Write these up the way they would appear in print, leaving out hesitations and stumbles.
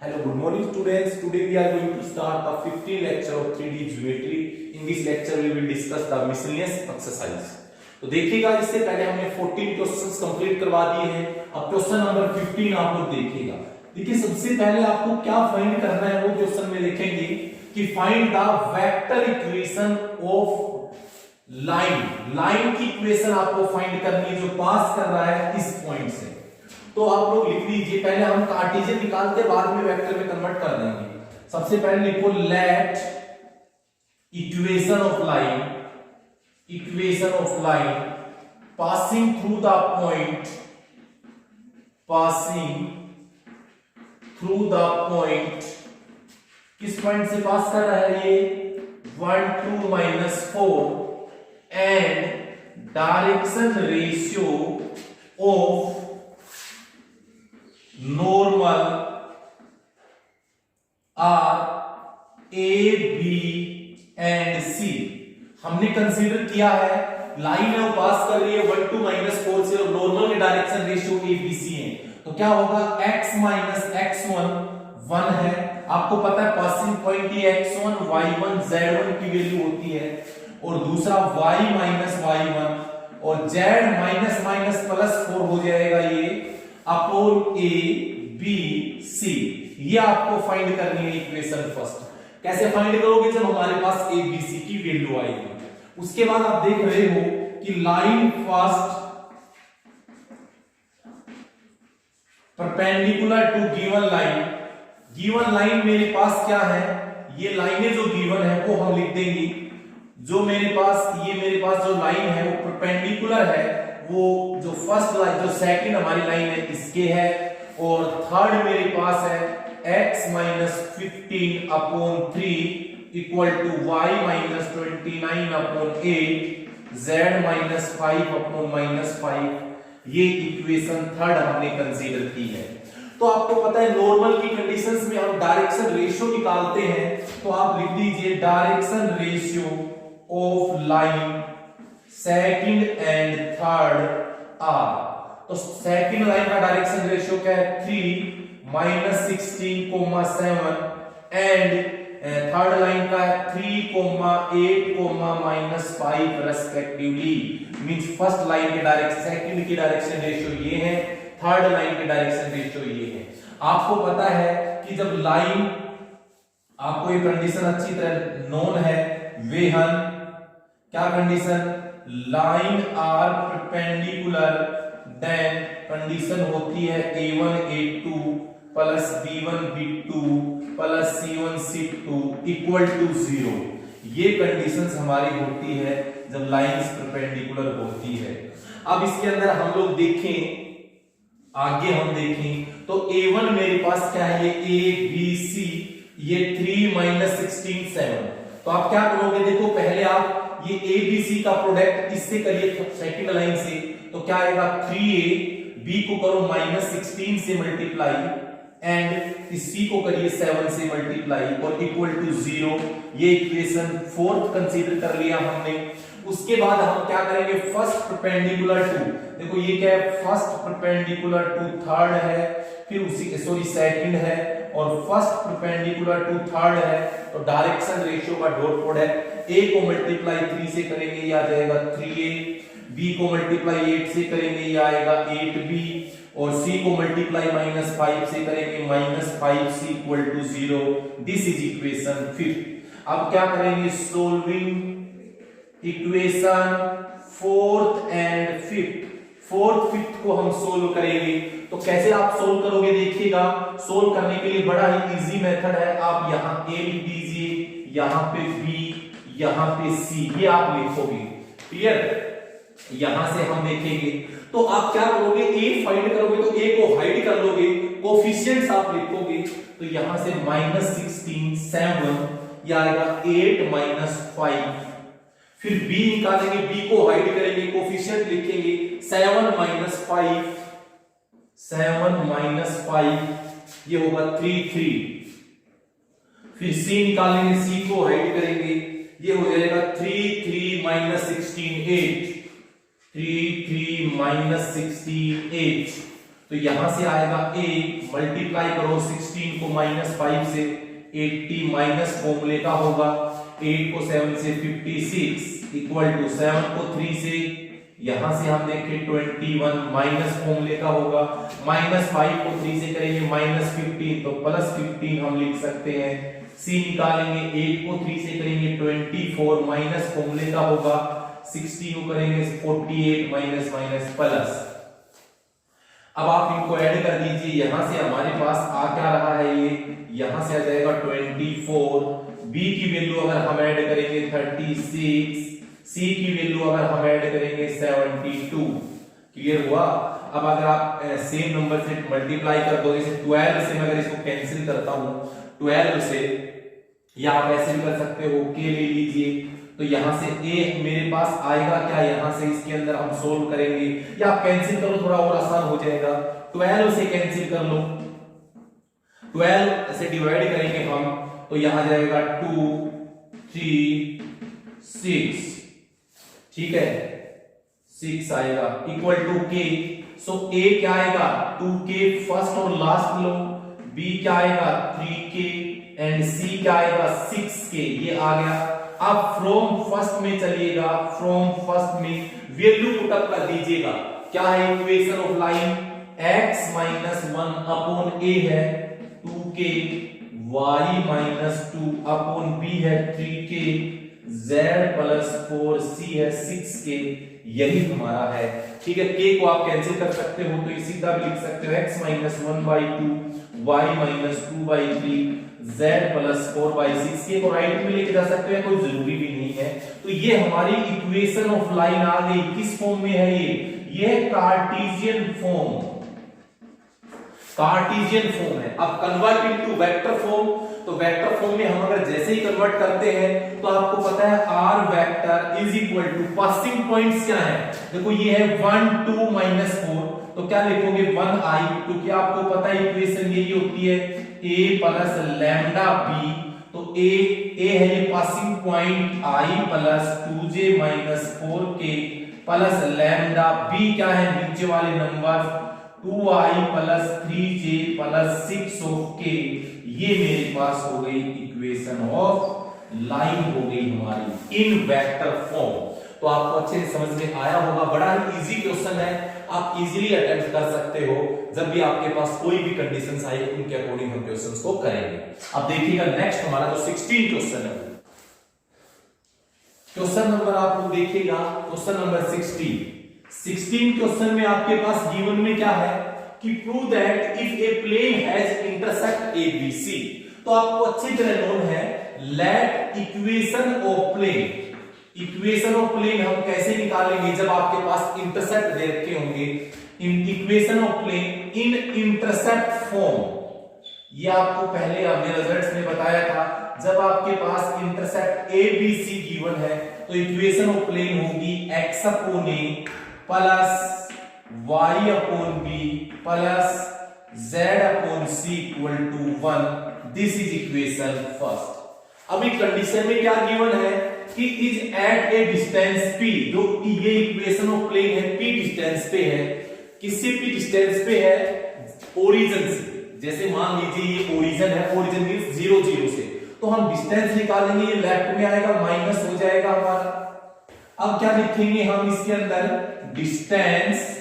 Hello, good morning students. Today we are going to start the 15th lecture of 3D geometry. In this lecture we will discuss the miscellaneous exercise. तो देखिएगा, इससे पहले हमने 14 questions complete करवा दिए हैं. अब क्वेश्चन नंबर 15 आप लोग देखिएगा. देखिए, सबसे पहले आपको क्या फाइंड करना है वो क्वेश्चन में लिखेंगे कि find the vector equation of line की इक्वेशन आपको फाइंड करनी है जो पास कर रहा है इस पॉइंट से. तो आप लोग लिख लीजिए, पहले हम कार्टेशियन निकालते बाद में वेक्टर में कन्वर्ट कर देंगे. सबसे पहले लिखो let equation of line passing through the point किस पॉइंट से पास कर रहा है ये 1 2 -4 and direction ratio of normal are A B and C. हमने कंसीडर किया है लाइन है वो पास कर रही है 1 2 -4 से और नॉर्मल में direction ratio A B C है. तो क्या होगा x माइनस x1 1 है. आपको पता है पासिंग पॉइंट ये x1 y1 z1 की वैल्यू होती है और दूसरा y माइनस y1 और z माइनस माइनस प्लस 4 हो जाएगा ये अपॉन ए बी सी. ये आपको फाइंड करनी है इक्वेशन फर्स्ट. कैसे फाइंड करोगे? जब हमारे पास ए बी सी की वैल्यू आएगी. उसके बाद आप देख रहे हो कि line first perpendicular to given line मेरे पास क्या है, ये लाइनें जो गिवन है वो हम लिख देंगे. जो मेरे पास जो लाइन है वो परपेंडिकुलर है, वो जो फर्स्ट लाइन जो सेकंड हमारी लाइन है इसके है और थर्ड मेरे पास है x minus 15 upon 3 equal to y minus 29 upon 8 z minus 5 upon minus 5. ये इक्वेशन थर्ड हमने कंसीडर की है. तो आपको पता है नॉर्मल की कंडीशंस में हम डायरेक्शन रेशियो निकालते हैं. तो आप लिख दीजिए direction ratio of line second and third are. तो सेकंड लाइन का डायरेक्शन रेशियो क्या है 3 -16, 7 एंड थर्ड लाइन का 3, 8, -5 रेस्पेक्टिवली. मींस फर्स्ट लाइन के डायरेक्शन सेकंड की डायरेक्शन रेशियो ये है, थर्ड लाइन के डायरेक्शन रेशियो ये है. आपको पता है कि जब लाइन आपको ये कंडीशन अच्छी तरह नोन है वेहन क्या condition line are perpendicular then condition होती है a1 a2 plus b1 b2 plus c1 c2 equal to 0. ये कंडीशंस हमारी होती है जब लाइंस परपेंडिकुलर होती है. अब इसके अंदर हम लोग आगे हम देखें तो a1 मेरे पास क्या है, ये a b c, ये 3 -16 7. तो आप क्या करोगे, देखो पहले आप ये a b c का प्रोडक्ट इससे करिए सेकंड लाइन से. तो क्या आएगा 3a, b को करो -16 से मल्टीप्लाई एंड इस c को करिए 7 से मल्टीप्लाई और इक्वल टू 0. ये इक्वेशन फोर्थ कंसीडर कर लिया हमने. उसके बाद हम क्या करेंगे फर्स्ट परपेंडिकुलर टू, देखो ये क्या है फर्स्ट परपेंडिकुलर टू थर्ड है, फिर उसी सेकंड है और फर्स्ट परपेंडिकुलर टू थर्ड है. तो डायरेक्शन रेशियो का डॉट प्रोडक्ट a को मल्टीप्लाई 3 से करेंगे ये आ जाएगा 3a, b को मल्टीप्लाई 8 से करेंगे ये आएगा 8b और c को मल्टीप्लाई -5 से करेंगे -5c equal to 0. This is equation fifth. अब क्या करेंगे solving equation fourth and fifth. Fourth fifth को हम सोल्व करेंगे. तो कैसे आप सोल्व करोगे देखिएगा. सोल्व करने के लिए बड़ा ही इजी मेथड है. आप यहां a लिख दीजिए, यहां पे b, यहां पे c, ये आप लिखोगे. क्लियर? यहां से हम देखेंगे तो आप क्या करोगे a फाइंड करोगे तो a को हाइड कर लोगे, कोफिशिएंट्स आप लिखोगे. तो यहां से -16 7 ये आएगा 8 -5. फिर b निकालेंगे, b को हाइड करेंगे, कोफिशिएंट लिखेंगे 7 -5 ये होगा 3 फिर c निकालेंगे, c को हाइड करेंगे, ये हो जाएगा 3 -16 8 3 -16 8. तो यहां से आएगा a, मल्टीप्लाई करो 16 को -5 से, 80 माइनस फॉर्मूले का होगा 8 को 7 से 56 इक्वल टू 7 को 3 से, यहां से हम देखें 21 माइनस फॉर्मूले का होगा, -5 को 3 से करेंगे -15 तो +15 हम लिख सकते हैं। c निकालेंगे 8 को 3 से करेंगे 24 माइनस फॉर्मूले का होगा, 60 को करेंगे 48 माइनस माइनस प्लस। अब आप इनको ऐड कर दीजिए, यहां से हमारे पास आ क्या रहा है, ये यहां से आ जाएगा 24, b की वैल्यू अगर हम ऐड करेंगे 36, c की वैल्यू अगर हम ऐड करेंगे 72। क्लियर हुआ? अब अगर आप सेम नंबर से मल्टीप्लाई कर दो, जैसे 12 से मैं अगर इसको कैंसिल करता हूं 12 से, या आप ऐसे भी कर सकते हो k ले लीजिए, तो यहां से a मेरे पास आएगा क्या, यहां से इसके अंदर हम सोल्व करेंगे, या आप कैंसिल करो थोड़ा और आसान हो जाएगा, 12 से कैंसिल कर लो, 12 से डिवाइड करेंगे हम तो यहां जाएगा 2 3 6, ठीक है 6 आएगा equal to k। So a क्या आएगा 2k फर्स्ट और लास्ट लो, b क्या आएगा 3k एंड c क्या आएगा 6k, ये आ गया। अब फ्रॉम फर्स्ट में चलिएगा, फ्रॉम फर्स्ट में वैल्यू पुटअप कर दीजिएगा, क्या है equation of line x minus 1 upon a है 2k, y minus 2 upon b है 3k, z प्लस 4c है 6k, यही हमारा है। ठीक है, k को आप कैंसिल कर सकते हो तो ये सीधा भी लिख सकते हो x minus 1/2, y minus 2/3, z plus 4/6, के को राइट में लेके जा सकते हैं, कोई जरूरी भी नहीं है। तो ये हमारी इक्वेशन ऑफ लाइन आ गई, किस फॉर्म में है ये कार्टेशियन फॉर्म, कार्टेशियन फॉर्म है। अब कन्वर्ट इनटू वेक्टर फॉर्म, तो वेक्टर फॉर्म में हम अगर जैसे ही कन्वर्ट करते हैं तो आपको पता है r vector is equal to passing points क्या है, देखो ये है 1 2 -4, तो क्या लिखोगे 1i, क्योंकि आपको पता है इक्वेशन यही होती है a प्लस लैम्डा b, तो a है ये passing point i plus 2j minus 4k plus lambda b क्या है नीचे वाले number 2i plus 3j plus 6 of k, ये मेरे पास हो गई इक्वेशन ऑफ लाइन हो गई हमारी इन वेक्टर फॉर्म। तो आपको अच्छे से समझ में आया होगा, बड़ा ही इजी क्वेश्चन है, आप इजीली अटेम्प्ट कर सकते हो। जब भी आपके पास कोई भी कंडीशंस आए उनके अकॉर्डिंग हम क्वेश्चंस को करेंगे। अब देखिएगा नेक्स्ट हमारा जो 16 क्वेश्चन है, क्वेश्चन नंबर आप लोग देखिएगा, क्वेश्चन नंबर 16 क्वेश्चन में आपके पास गिवन में क्या है कि prove that if a plane has intersect ABC, तो आपको अच्छी तरह नोन है let equation of plane, equation of plane हम कैसे निकालेंगे जब आपके पास इंटरसेक्ट दे रखे होंगे, equation of plane in intersect form, ये आपको पहले हमने रिजल्ट्स में बताया था, जब आपके पास इंटरसेक्ट ABC गिवन है तो इक्वेशन ऑफ प्लेन होगी x upon a plus y upon b plus z upon c equal to 1, this is equation first. अभी कंडीशन में क्या गिवन है कि is at a distance p, जो ये इक्वेशन ऑफ प्लेन है p डिस्टेंस पे है, किससे p डिस्टेंस पे है ओरिजिन से, जैसे मान लीजिए ये ओरिजिन है, ओरिजिन मींस 0 0 से, तो हम डिस्टेंस निकालेंगे, ये लेफ्ट में आएगा माइनस हो जाएगा हमारा। अब क्या लिखेंगे हम इसके अंदर, distance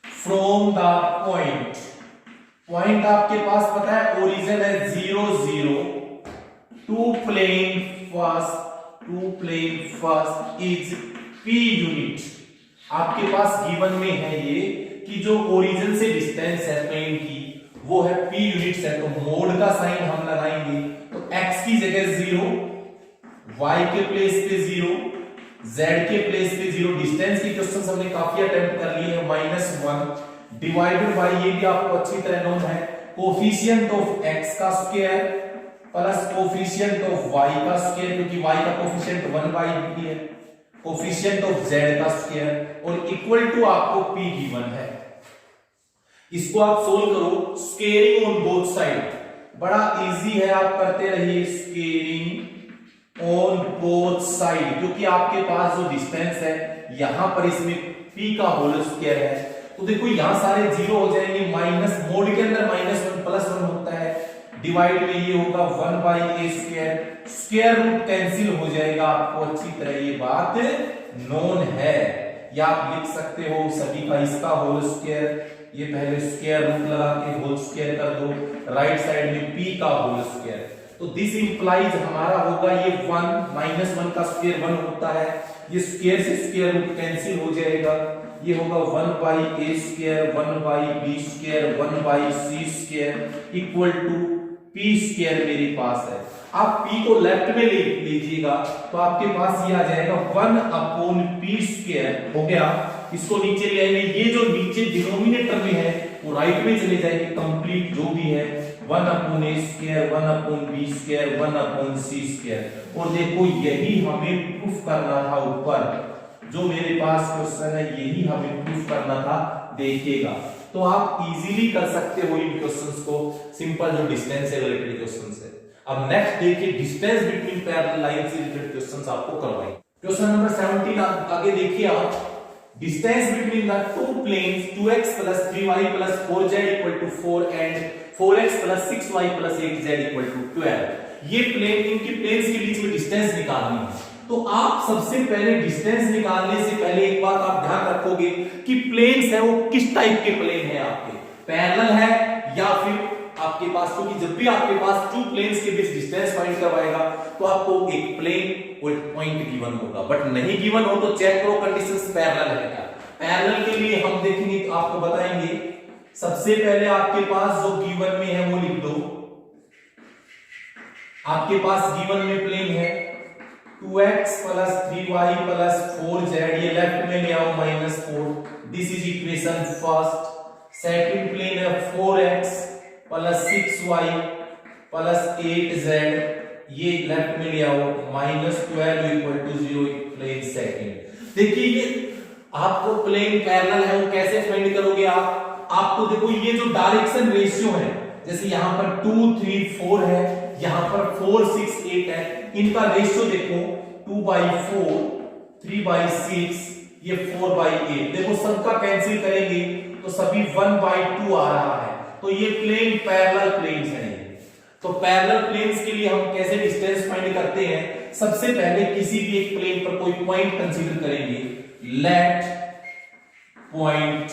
from the point, point आपके पास पता है ओरिजिन है 0 0 to plane first is p unit. आपके पास गिवन में है ये कि जो ओरिजिन से डिस्टेंस है प्लेन की वो है p यूनिट्स है, तो मोड का साइन हम लगाएंगे, तो x की जगह 0, y के प्लेस पे 0, z के प्लेस पे 0, डिस्टेंस की क्वेश्चंस हमने काफी अटेम्प्ट कर लिए हैं, -1 डिवाइडेड बाय, ये भी आपको अच्छी तरह नोन है, कोफिशिएंट ऑफ x का square plus coefficient of y का स्क्वायर, क्योंकि y का कोफिशिएंट 1/b है, कोफिशिएंट ऑफ z का स्क्वायर, और इक्वल टू आपको p गिवन है। इसको आप सोल्व करो, स्क्वेयरिंग ऑन बोथ साइड, बड़ा इजी है, आप करते रहिए स्क्वेयरिंग ऑन बोथ साइड, क्योंकि आपके पास जो डिस्टेंस है यहां पर इसमें p का होल स्क्वायर है, तो देखो यहां सारे जीरो हो जाएंगे, माइनस मोड के अंदर -1 +1 होता है, डिवाइड में ये होगा 1/a², स्क्वायर रूट कैंसिल हो जाएगा। आपको अच्छी तरह ये बात नोन है, या आप लिख सकते हो सभी का इसका होल स्क्वायर, ये पहले स्क्वायर रूट लगा के होल स्क्वायर कर दो, राइट साइड में p का होल स्क्वायर। तो दिस इंप्लाइज हमारा होगा ये 1 -1 का स्क्वायर 1 होता है, ये स्क्वायर से स्क्वायर रूट कैंसिल हो जाएगा, ये होगा 1/a² 1/b² 1/c² equal to p² मेरे पास है। आप p को लेफ्ट में ले लीजिएगा तो आपके पास ये आ जाएगा 1/p² हो गया। इसको नीचे ले आएंगे, ये जो नीचे डिनोमिनेटर में है वो राइट में चले जाएंगे, कंप्लीट जो भी है 1/a² 1/b² 1/c²। और देखो यही हमें प्रूफ करना था, ऊपर जो मेरे पास क्वेश्चन है यही हमें प्रूफ करना था, देखिएगा। तो आप इजीली कर सकते हो इन क्वेश्चंस को, सिंपल जो डिस्टेंस से रिलेटेड क्वेश्चंस है। अब नेक्स्ट देखिए डिस्टेंस बिटवीन पैरेलल लाइन से रिलेटेड क्वेश्चंस आपको करवाएंगे। क्वेश्चन नंबर 17 आगे देखिए आप, distance between the two planes 2x + 3y + 4z = 4 and 4x + 6y + 8z = 12। ये प्लेन, इनकी प्लेन्स के बीच में डिस्टेंस निकालनी है। तो आप सबसे पहले डिस्टेंस निकालने से पहले एक बात आप ध्यान रखोगे कि प्लेन्स है वो किस टाइप के प्लेन है, आपके पैरेलल है या फिर आपके पास, क्योंकि जब भी आपके पास टू प्लेन्स के बीच डिस्टेंस फाइंड करवाएगा तो आपको एक प्लेन और एक पॉइंट गिवन होगा, बट नहीं गिवन हो तो चेक करो कंडीशंस पैरेलल है क्या। पैरेलल के लिए हम देखेंगे तो आपको बताएंगे, सबसे पहले आपके पास जो गिवन में है वो लिख दो। आपके पास गिवन में प्लेन है 2x + 3y + 4z, ये लेफ्ट में ले आओ -4, this is equation first. Second plane है 4x + 6y + 8z, ये लेफ्ट में ले आओ -12 = 0, प्लेन सेकंड। देखिए ये आपको प्लेन पैरेलल है वो कैसे फाइंड करोगे आप, आपको देखो ये जो डायरेक्शन रेशियो है, जैसे यहां पर 2 3 4 है, यहां पर 4 6 8 है, इनका रेशियो देखो 2/4 3/6 ये 4/8, देखो सबका कैंसिल करेंगे तो सभी 1/2 आ रहा है। तो ये प्लेन पैरेलल प्लेन्स हैं। तो पैरेलल प्लेन्स के लिए हम कैसे डिस्टेंस फाइंड करते हैं, सबसे पहले किसी भी एक प्लेन पर कोई पॉइंट कंसीडर करेंगे, लेट पॉइंट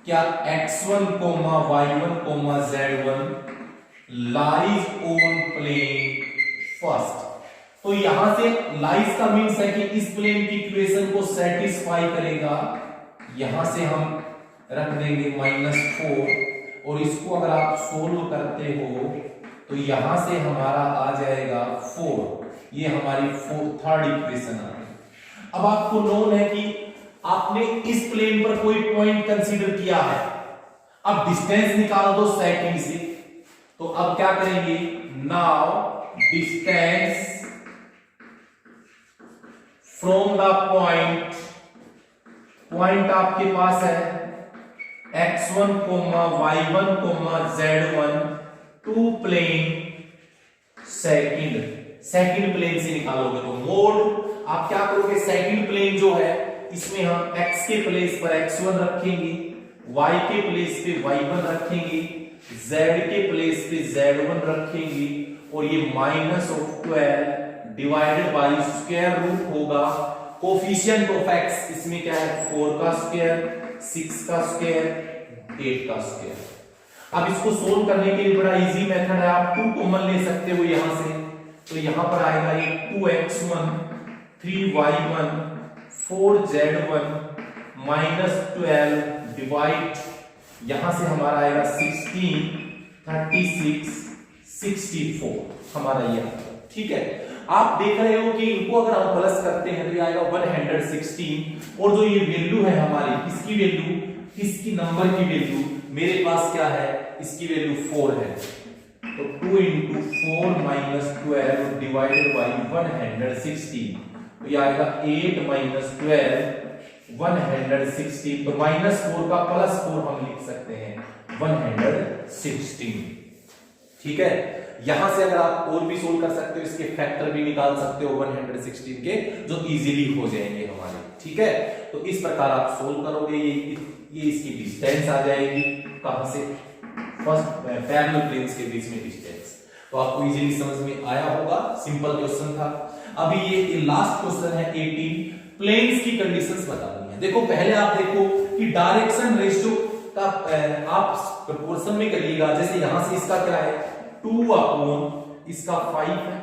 क्या x1, y1, z1 lies on plane first. तो यहां से लाइज का मीन्स है कि इस प्लेन की इक्वेशन को सेटिस्फाई करेगा, यहां से हम रख देंगे -4, और इसको अगर आप सोल्व करते हो तो यहां से हमारा आ जाएगा 4, ये हमारी थर्ड इक्वेशन आ गई। अब आपको नोन है कि आपने इस प्लेन पर कोई पॉइंट कंसीडर किया है, अब डिस्टेंस निकाल दो सेकंड से। तो अब क्या करेंगे, now distance from the point, point आपके पास है x1, y1, z1 to plane second plane से निकालोगे तो मोड आप क्या करोगे, सेकंड प्लेन जो है इसमें हम x के प्लेस पर x1 रखेंगे, y के प्लेस पे y1 रखेंगे, z के प्लेस पे z1 रखेंगे, और ये -12 डिवाइडेड बाय स्क्वायर रूट होगा कोफिशिएंट ऑफ x, इसमें क्या है 4 का स्क्वायर 6 का स्क्वायर 8 का स्क्वायर। अब इसको सोल्व करने के लिए बड़ा इजी मेथड है, आप 2 कॉमन ले सकते हो यहां से, तो यहां पर आएगा ये 2x1 3y1 4z1 -12 डिवाइड, यहां से हमारा आएगा 16 36 64 हमारा ये, ठीक है। आप देख रहे हो कि इनको अगर हम प्लस करते हैं तो ये आएगा 116, और जो ये वैल्यू है हमारी, किसकी वैल्यू, किसकी नंबर की वैल्यू, मेरे पास क्या है, इसकी वैल्यू 4 है, तो 2 × 4 -12 डिवाइडेड बाय 116, तो ये आएगा 8 -12 116, तो -4 का +4 हम लिख सकते हैं 116, ठीक है। यहां से अगर आप और भी सोल्व कर सकते हो, इसके फैक्टर भी निकाल सकते हो 116 के, जो इजीली हो जाएंगे हमारे, ठीक है। तो इस प्रकार आप सोल्व करोगे, ये इसकी डिस्टेंस आ जाएगी, कहां से, फर्स्ट पैरेलल प्लेन्स के बीच में डिस्टेंस। तो आपको इजीली समझ में आया होगा, सिंपल क्वेश्चन था। अभी ये लास्ट क्वेश्चन है 18, प्लेन्स की कंडीशंस बतानी है। देखो पहले आप देखो कि डायरेक्शन रेशियो का आप प्रोपोर्शन में करिएगा। जैसे यहां से इसका क्या है 2/, इसका 5 है,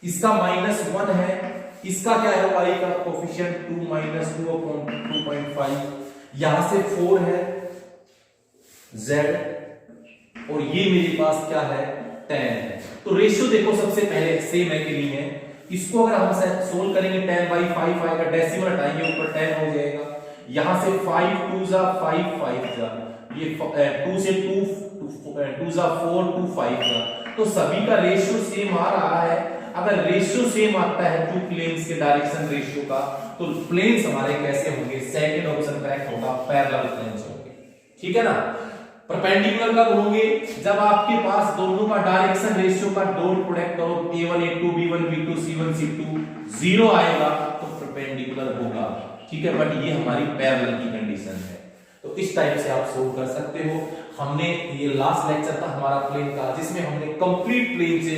इसका -1 है, इसका क्या है y का कोफिशिएंट 2 - 2/2.5, यहां से 4 है z, और ये मेरे पास क्या है 10 है। तो रेशियो देखो सबसे पहले सेम है कि नहीं है। इसको अगर हम सोल्व करेंगे 10/5 आएगा, डेसिमल हटाएंगे ऊपर 10 हो जाएगा। यहां से 5 2 जा 5 5 जा, ये 2 से 2 जा 4 2 5 जा। तो सभी का रेशियो सेम आ रहा है। अगर रेशियो सेम आता है टू प्लेन्स के डायरेक्शन रेशियो का, तो प्लेन्स हमारे कैसे होंगे, सेकंड ऑप्शन करेक्ट होगा, पैरेलल प्लेन्स होंगे, ठीक है ना। परपेंडिकुलर कब होंगे, जब आपके पास दोनों का डायरेक्शन रेशियो का डॉट प्रोडक्ट करो, a1 a2 b1 b2 c1 c2 0 आएगा तो परपेंडिकुलर होगा, ठीक है। बट ये हमारी पैरेलल की कंडीशन है। तो इस टाइप से आप सोल्व कर सकते हो। हमने ये लास्ट लेक्चर था हमारा प्लेन का, जिसमें हमने कंप्लीट प्लेन से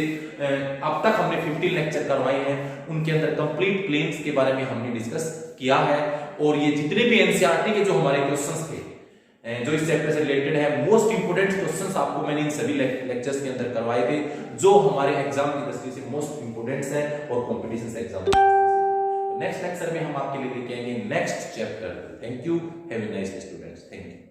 अब तक हमने 15 लेक्चर करवाए हैं, उनके अंदर कंप्लीट प्लेन्स के बारे में हमने डिस्कस किया है। और ये जितने भी एनसीईआरटी के जो हमारे क्वेश्चंस थे जो इस चैप्टर से रिलेटेड है, मोस्ट इंपोर्टेंट क्वेश्चंस आपको मैंने इन सभी लेक्चर्स के अंदर करवाए थे, जो हमारे एग्जाम की दृष्टि से मोस्ट इंपोर्टेंट है और कंपटीशन एग्जाम की दृष्टि से। नेक्स्ट लेक्चर में हम आपके लिए लेके आएंगे next chapter. Thank you, have a nice day students, thank you.